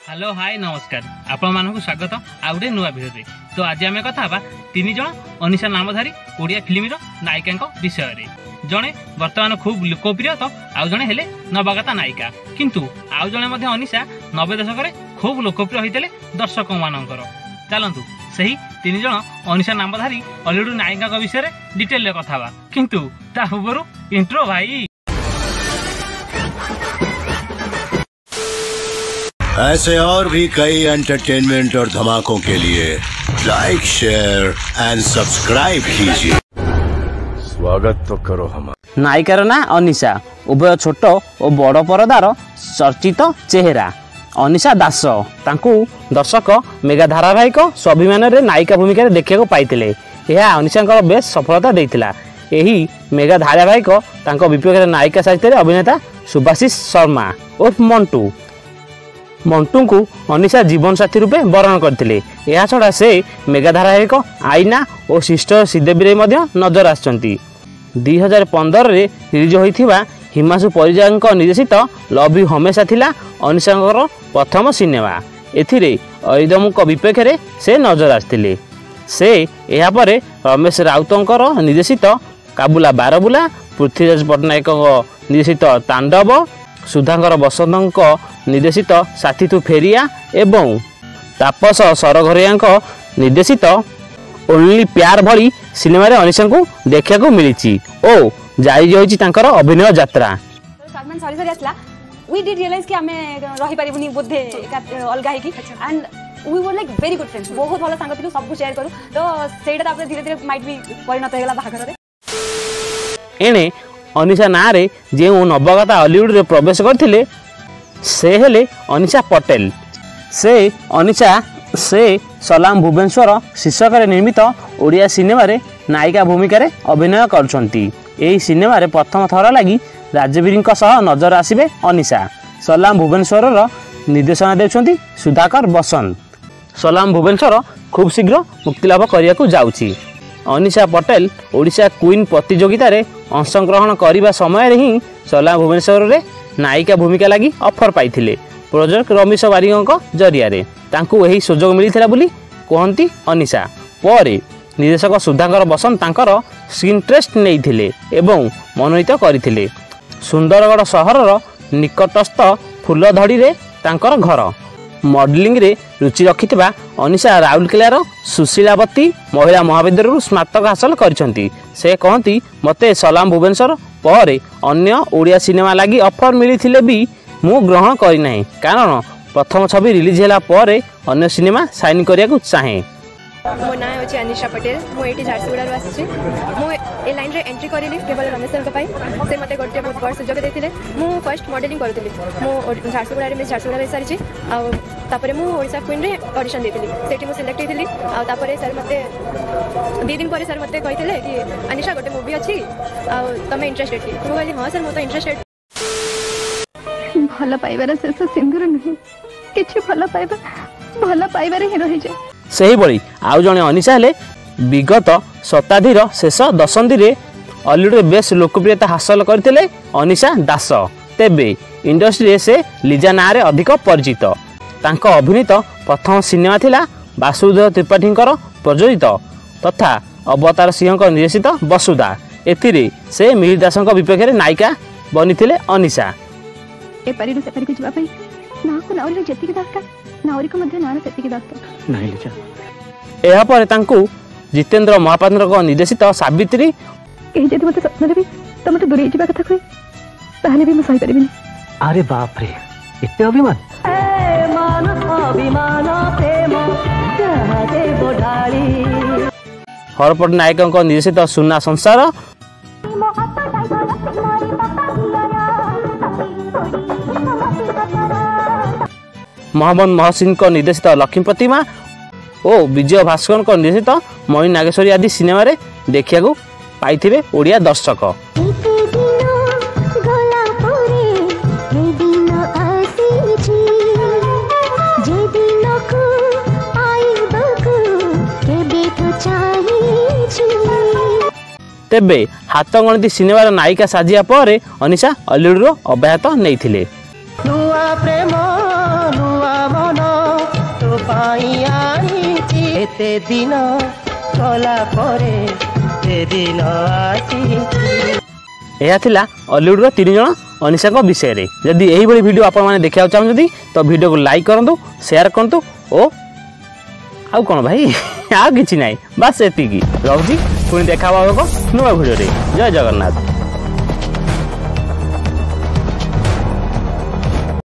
Hello hi नमस्कार आपण मानक स्वागत आउटे नुआ भिडियो। तो आज आम कथा तीन जन अनिशा नामधारी ओडिया फिल्म नायिका विषय रे। जड़े बर्तमान खूब लोकप्रिय तो आउ जड़े हेले नवागता नायिका, किंतु आउ जड़े मध्य अनिशा 90 दशक खूब लोकप्रिय होते दर्शक मानकर। चलतु से तीन जन अनिशा नामधारी हॉलीवुड नायिका विषय डिटेल कथा, किंतु ता पूर्व इंट्रो भाई। ऐसे और भी कई एंटरटेनमेंट और धमाकों के लिए लाइक शेयर एंड सब्सक्राइब कीजिए। स्वागत तो करो हमारा। नायिकार ना अनिशा, उभय छोट और बड़ परदार चर्चित चेहरा। अनिशा दास तांकू दर्शक मेगा धारावाहिक स्वाभिमान रे नायिका भूमिका देखा पाइतिले। यह अनिशा बेस सफलता देइतिला। एही मेगा धारावाहिक तांको विपक्ष नायिका साहित्य अभिनेता सुभाषिष शर्मा उर्फ मंटू को अनिशा जीवन साथी रूपे वर्ण करते। यह छड़ा से मेगा धारावाहिक आईना और सिस्टर श्रीदेवी नजर आसछंती। 2015 रे रिलीज होइथिबा हिमांशु परिजा निर्देशित लव यू हमेशा थिला अनिशा प्रथम सिनेमा। एथिरे अरिदम विपक्ष से नजर आसथिले। से यह पर रमेश राउतंकर निर्देशित काबुला बारबुला, पृथ्वीराज पट्टनायक निर्देशित तांडव, सुधाकर बसंत निर्देशित साथी तू फेरिया एवं तापस सरघरिया निर्देशित ओनली प्यार भली सिनेमा रे अनिशा को देखा मिली और जारी होइछि तांकर अभिनय यात्रा। सलमान सॉरी सॉरी आसला वी डिड रियलाइज कि हमें रही परिबुनी बोधे अलगा है कि and we were like very good friends. बहुत भलो संग थिलु, सब शेयर करू। तो सेटा तापर धीरे धीरे माइट भी परिणत हेगला बाहागर रे। एने अनिशा ना रे जे नवगता हॉलीवुड रे प्रवेश करथिले से हेले अनिशा पटेल। से अनिशा से सलाम भुवनेश्वर शीर्षक निर्मित ओडिया सिनेमा रे नायिका भूमिका रे अभिनय करछंती। एही सिनेमा रे प्रथम थर लगी राजवीर सह नजर आसिबे अनिशा। सलाम भुवनेश्वर निर्देशना देउछंती सुधाकर बसंत। सलाम भुवनेश्वर खूब शीघ्र मुक्तिलाभ करिया जाउछि। अनिशा पटेल ओडिशा क्वीन प्रतियोगिता रे अंशग्रहण करने समय ही सलाम भुवनेश्वर रे नायिका भूमिका लगी ऑफर पाइथिले। प्रोजेक्ट रमेश वारिक जरिया रे तांकू एही सुजोग मिलिथिला बोली कहंती अनिशा। परे निर्देशक सुधाकर बसंत तांकर स्क्रीन टेस्ट नैथिले एवं मनोनीत करथिले। सुंदरगढ़ सहरर निकटस्थ फूलधड़ी रे तांकर घर। मॉडलिंग रे रुचि रखिथिबा अनिशा राउरकेलार सुशीलावती महिला महाविद्यालय स्नातक हासिल करछंती। से कहती मते सलाम भुवनेश्वर पर अन्य ओडिया सिनेमा लगी ऑफर मिली भी मु ग्रहण करी नहीं, कारण प्रथम छवि रिलीज होला पर अन्य सिनेमा साइन करिया चाहे। मो ना होची अनिशा पटेल। मो एटी झारसुगुड़ा आसी। मो ए लाइन रे एंट्री करिली केवल रमेश सर पाई। से मते गोटे बहुत बड़ सुजोग देथिले। मु फर्स्ट मॉडलिंग करथिली। मो झारसुगुड़ा रे मिस झारसुगुड़ा रे सारिची। आ तापरे मु ओडिशा क्वीन रे ऑडिशन देथिली। सेठी मु सिलेक्ट हेथिली। आ तापरे सर मते 2 दिन परे सर मते कहिथिले कि अनिशा गोटे मूवी अछि आ तमे इंटरेस्टेड छी। मु कहली हां सर मो तो इंटरेस्टेड। भला पाइबार शेष सिंदूर नहीं, किछि भला पाइबार ही रहि जाय। सही बड़ी आउ जने अनिशा हेले विगत शताब्दीर शेष दशंधि रे हॉलीवुड बेस लोकप्रियता हासिल करथिले अनिशा दास। तेबे इंडस्ट्री रे से लिजा ना रे अधिक परिचित। तांको अभिनीत प्रथम सिनेमा थिला वासुदेव त्रिपाठी प्रयोजित तथा अवतार सिंह निर्देशित वसुधा। एथिरे से मिहिर दास विपक्ष नायिका बनिथिले अनिशा। ए परिरु से परिकु जवा पई ना को नाउरी जति के दरकार नाउरी को मध्य नाना सेति के दरकार नाही लिजा। एहा पर तांकू जितेंद्र महापात्र निर्देशित सावित्री एही जति मते स्वप्न देबी त मते दूर जिबा कथा कहि ताहले भी म सही परिबिनी। अरे बाप रे इते अभिमान ए मानस अभिमान प्रेम जहाजे बोढाली। हरपट नायक निर्देशित सुना संसार, मोहम्मद महसिन निर्देशित लक्ष्मी प्रतिमा और विजय भास्कर निर्देशित मणि नागेश्वरी आदि सिनेमा रे देखिया पाइथिबे ओडिया दर्शक। तेबे हाथ गणती सिनेमार नायिका साजिया पर अनिशा हॉलीवुड अब्याहत नहीं। नुआ प्रेम नुआ मन ପାଇଁ ଆଣିଛି ଏତେ ଦିନ ଗଲା ପରେ ଏ ଦିନ ଆସିଛି। ଏହା ଥିଲା ଅଲିଉଡ଼ର 3 ଜଣ ଅନିଶାଙ୍କ ବିଷୟରେ। ଯଦି ଏହିଭଳି ଭିଡ଼ିଓ ଆପଣମାନେ ଦେଖିବାକୁ ଚାହୁଁଛନ୍ତି ତ ଭିଡ଼ିଓକୁ ଲାଇକ୍ କରନ୍ତୁ, ସେୟାର କରନ୍ତୁ ଓ ଆଉ କ'ଣ ଭାଇ ଆଉ କିଛି ନାହିଁ, ବାସ୍ ଏତିକି। ରହୁଛି, ପୁଣି ଦେଖା ହେବ ଏକ ନୂଆ ଭିଡ଼ିଓରେ। ଜୟ ଜଗନ୍ନାଥ।